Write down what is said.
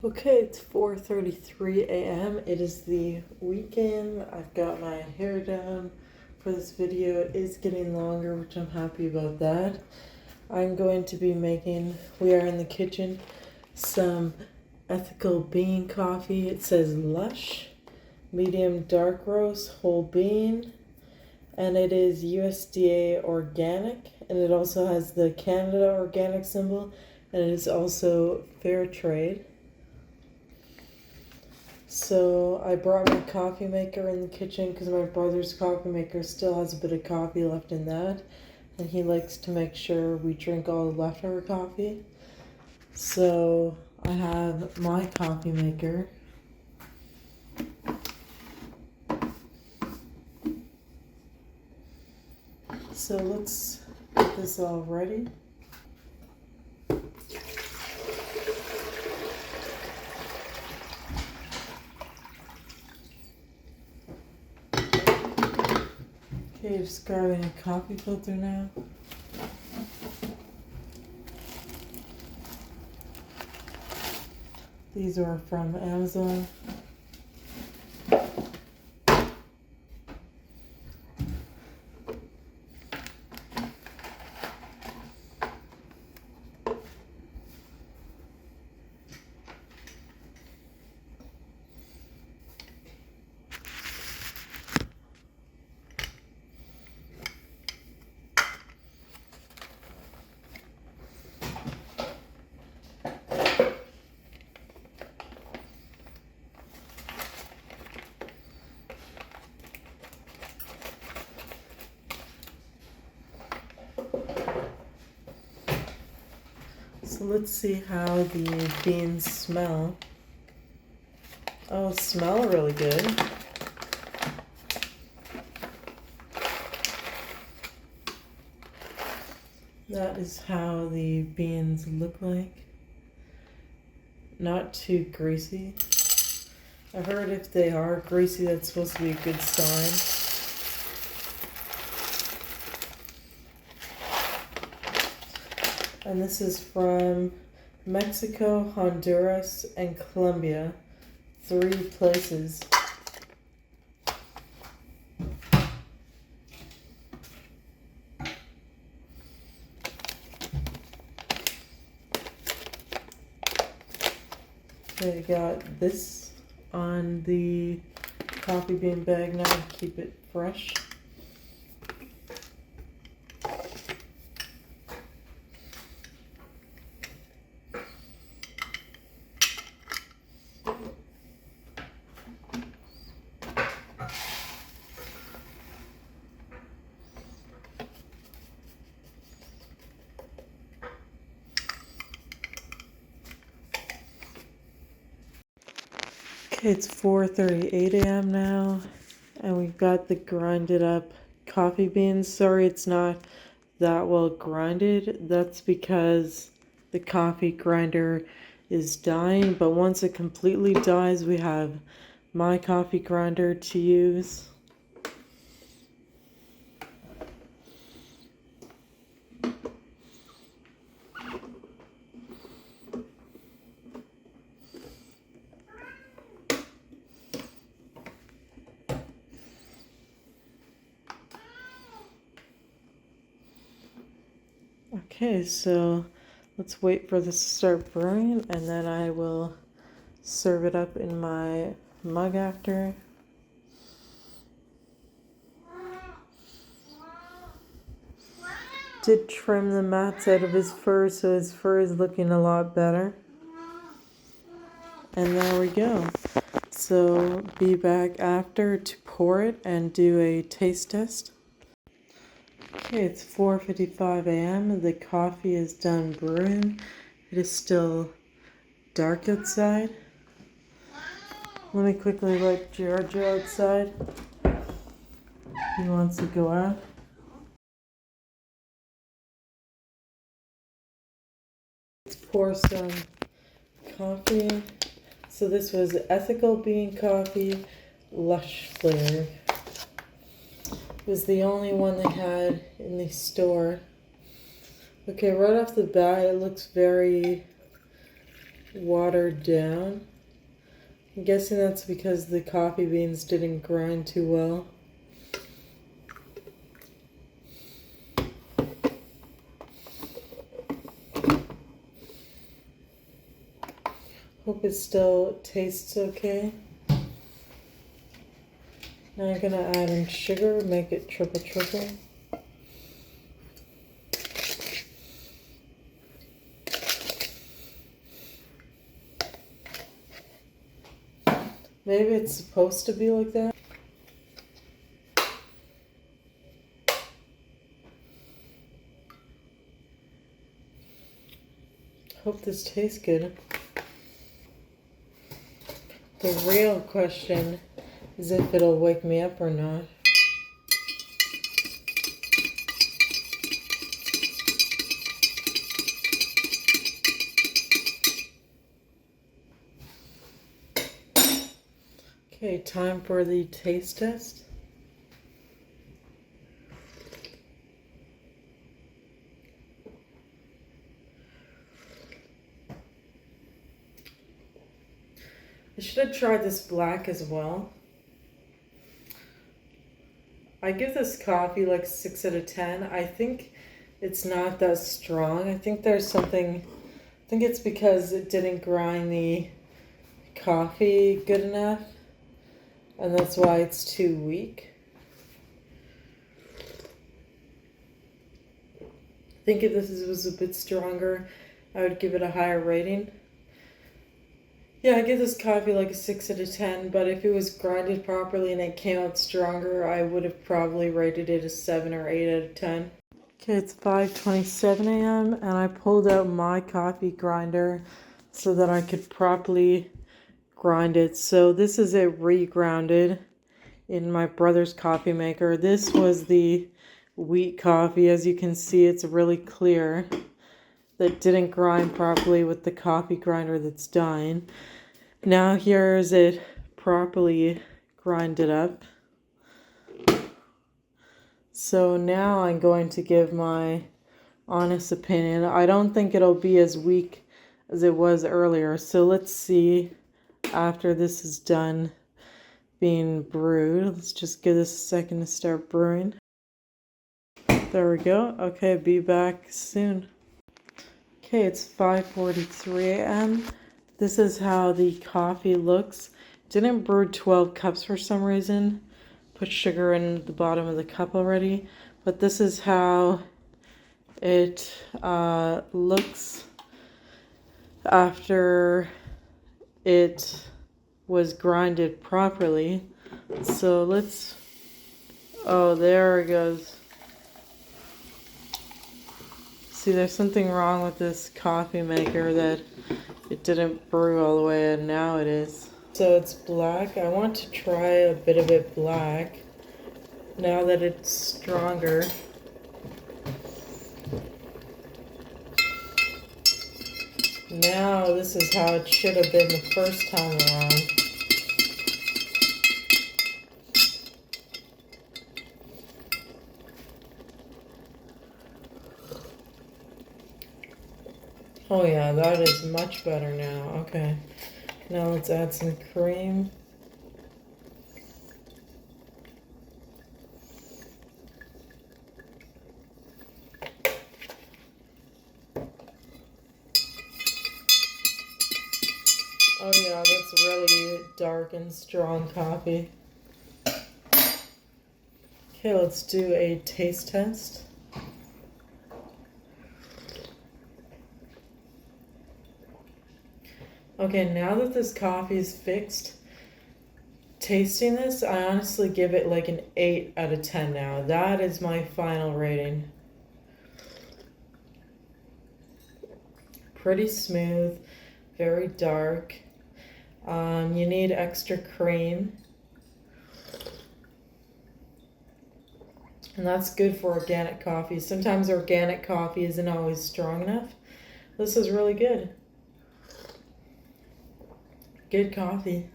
Okay, it's 4:33 a.m. It is the weekend. I've got my hair done for this video. It is getting longer, which I'm happy about that. I'm going to be making, we are in the kitchen, some ethical bean coffee. It says Lush, medium dark roast, whole bean, and it is USDA organic, and it also has the Canada organic symbol, and it is also fair trade. So I brought my coffee maker in the kitchen because my brother's coffee maker still has a bit of coffee left in that, and he likes to make sure we drink all the leftover coffee. So I have my coffee maker. So let's get this all ready. Okay, just grabbing a coffee filter now. These are from Amazon. So let's see how the beans smell. Oh, smell really good. That is how the beans look like. Not too greasy. I heard if they are greasy, that's supposed to be a good sign. And this is from Mexico, Honduras, and Colombia. 3 places. They got this on the coffee bean bag now to keep it fresh. Okay, it's 4:38 a.m. now, and we've got the grinded up coffee beans. Sorry it's not that well grinded. That's because the coffee grinder is dying, but once it completely dies, we have my coffee grinder to use. Okay, so let's wait for this to start brewing, and then I will serve it up in my mug after. Did trim the mats out of his fur, so his fur is looking a lot better. And there we go. So be back after to pour it and do a taste test. Okay, it's 4:55 a.m. The coffee is done brewing. It is still dark outside. Let me quickly let Giorgio outside. He wants to go out. Let's pour some coffee. So this was ethical bean coffee, lush flavor. It was the only one they had in the store. Okay, right off the bat, it looks very watered down. I'm guessing that's because the coffee beans didn't grind too well. Hope it still tastes okay. Now I'm gonna add in sugar, make it triple. Maybe it's supposed to be like that. Hope this tastes good. The real question is if it'll wake me up or not. Okay, time for the taste test. I should have tried this black as well. I give this coffee like 6 out of 10. I think it's not that strong. I think there's something, I think it's because it didn't grind the coffee good enough, and that's why it's too weak. I think if this was a bit stronger, I would give it a higher rating. Yeah, I give this coffee like a 6 out of 10, but if it was grinded properly and it came out stronger, I would have probably rated it a 7 or 8 out of 10. Okay, it's 5:27 a.m. and I pulled out my coffee grinder so that I could properly grind it. So this is it re-grounded in my brother's coffee maker. This was the wheat coffee. As you can see, it's really clear. That didn't grind properly with the coffee grinder that's done. Now here is it properly grinded up. So now I'm going to give my honest opinion. I don't think it'll be as weak as it was earlier. So let's see after this is done being brewed. Let's just give this a second to start brewing. There we go. Okay, be back soon. Okay, it's 5:43 a.m. This is how the coffee looks. Didn't brew 12 cups for some reason. Put sugar in the bottom of the cup already. But this is how it looks after it was grinded properly. So let's, oh, there it goes. See, there's something wrong with this coffee maker that it didn't brew all the way, and now it is. So it's black. I want to try a bit of it black now that it's stronger. Now this is how it should have been the first time around. Oh yeah, that is much better now. Okay, now let's add some cream. Oh yeah, that's really dark and strong coffee. Okay, let's do a taste test. Okay, now that this coffee is fixed, tasting this, I honestly give it like an 8 out of 10 now. That is my final rating. Pretty smooth, very dark. You need extra cream. And that's good for organic coffee. Sometimes organic coffee isn't always strong enough. This is really good. Good coffee.